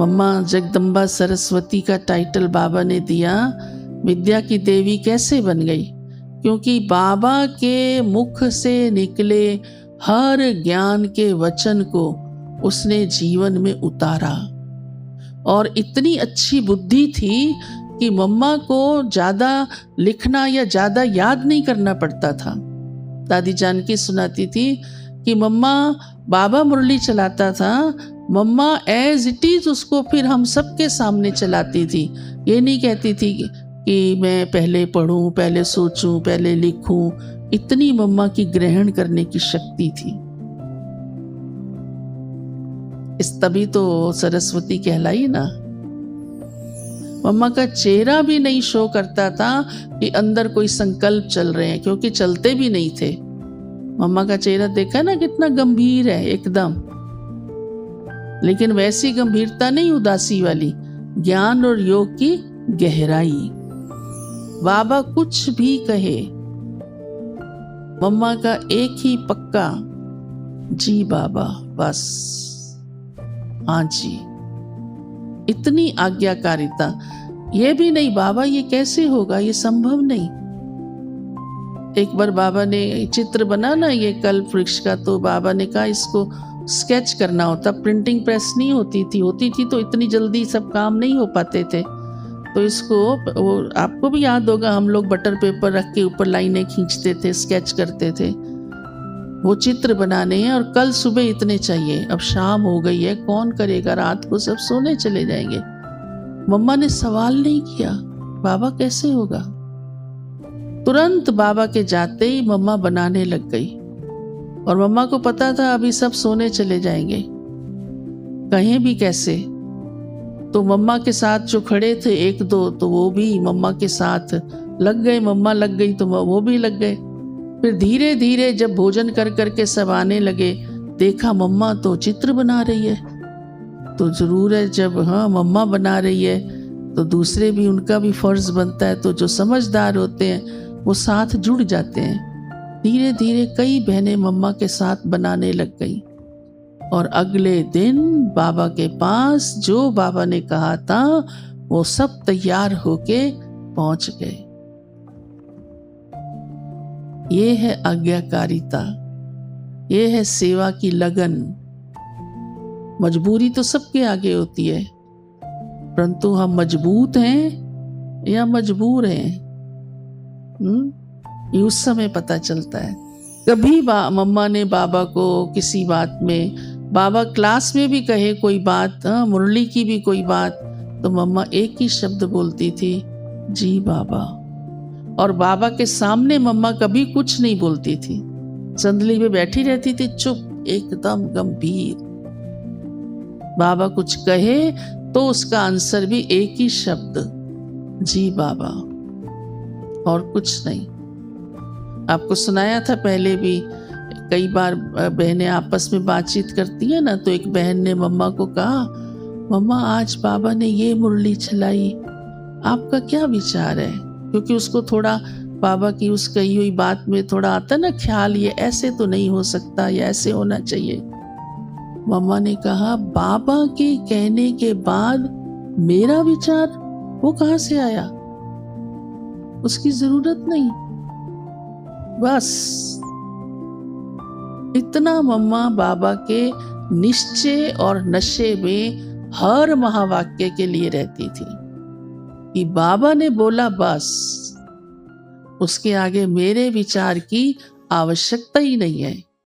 मम्मा जगदम्बा सरस्वती का टाइटल बाबा ने दिया, विद्या की देवी कैसे बन गई? क्योंकि बाबा के मुख से निकले हर ज्ञान के वचन को उसने जीवन में उतारा। और इतनी अच्छी बुद्धि थी कि मम्मा को ज़्यादा लिखना या ज़्यादा याद नहीं करना पड़ता था। दादी जानकी सुनाती थी कि मम्मा बाबा मुरली चलाता था, मम्मा एज इट इज़ उसको फिर हम सबके सामने चलाती थी। ये नहीं कहती थी कि मैं पहले पढ़ूं, पहले सोचूं, पहले लिखूं। इतनी मम्मा की ग्रहण करने की शक्ति थी। इस तभी तो सरस्वती कहलाई ना। मम्मा का चेहरा भी नहीं शो करता था कि अंदर कोई संकल्प चल रहे हैं, क्योंकि चलते भी नहीं थे। मम्मा का चेहरा देखा ना कितना गंभीर है एकदम, लेकिन वैसी गंभीरता नहीं उदासी वाली, ज्ञान और योग की गहराई। बाबा कुछ भी कहे, मम्मा का एक ही पक्का, जी बाबा, बस हाँ जी। इतनी आज्ञाकारिता। ये भी नहीं बाबा ये कैसे होगा, ये संभव नहीं। एक बार बाबा ने चित्र बना ना ये कल्प वृक्ष का, तो बाबा ने कहा इसको स्केच करना होता, प्रिंटिंग प्रेस नहीं होती थी तो इतनी जल्दी सब काम नहीं हो पाते थे। तो इसको वो आपको भी याद होगा, हम लोग बटर पेपर रख के ऊपर लाइनें खींचते थे, स्केच करते थे। वो चित्र बनाने हैं और कल सुबह इतने चाहिए। अब शाम हो गई है, कौन करेगा, रात को सब सोने चले जाएंगे। मम्मा ने सवाल नहीं किया, बाबा कैसे होगा। तुरंत बाबा के जाते ही मम्मा बनाने लग गई। और मम्मा को पता था अभी सब सोने चले जाएंगे, कहें भी कैसे। तो मम्मा के साथ जो खड़े थे एक दो, तो वो भी मम्मा के साथ लग गए। मम्मा लग गई तो वो भी लग गए। फिर धीरे धीरे जब भोजन कर करके सब आने लगे, देखा मम्मा तो चित्र बना रही है। तो जरूर है, जब हाँ मम्मा बना रही है तो दूसरे भी, उनका भी फर्ज बनता है। तो जो समझदार होते हैं वो साथ जुड़ जाते हैं। धीरे धीरे कई बहनें मम्मा के साथ बनाने लग गई। और अगले दिन बाबा के पास जो बाबा ने कहा था वो सब तैयार होके पहुंच गए। ये है आज्ञाकारिता, ये है सेवा की लगन। मजबूरी तो सबके आगे होती है, परंतु हम मजबूत हैं या मजबूर हैं, ये उस समय पता चलता है। कभी मम्मा ने बाबा को किसी बात में, बाबा क्लास में भी कहे कोई बात, मुरली की भी कोई बात, तो मम्मा एक ही शब्द बोलती थी, जी बाबा। और बाबा के सामने मम्मा कभी कुछ नहीं बोलती थी, संदली पे बैठी रहती थी चुप, एकदम गंभीर। बाबा कुछ कहे तो उसका आंसर भी एक ही शब्द, जी बाबा, और कुछ नहीं। आपको सुनाया था पहले भी, कई बार बहनें आपस में बातचीत करती हैं ना, तो एक बहन ने मम्मा को कहा, मम्मा आज बाबा ने ये मुरली चलाई, आपका क्या विचार है। क्योंकि उसको थोड़ा बाबा की उस कही हुई बात में थोड़ा आता ना ख्याल, ये ऐसे तो नहीं हो सकता, या ऐसे होना चाहिए। मम्मा ने कहा, बाबा के कहने के बाद मेरा विचार वो कहाँ से आया, उसकी जरूरत नहीं। बस इतना मम्मा बाबा के निश्चय और नशे में हर महावाक्य के लिए रहती थी कि बाबा ने बोला बस, उसके आगे मेरे विचार की आवश्यकता ही नहीं है।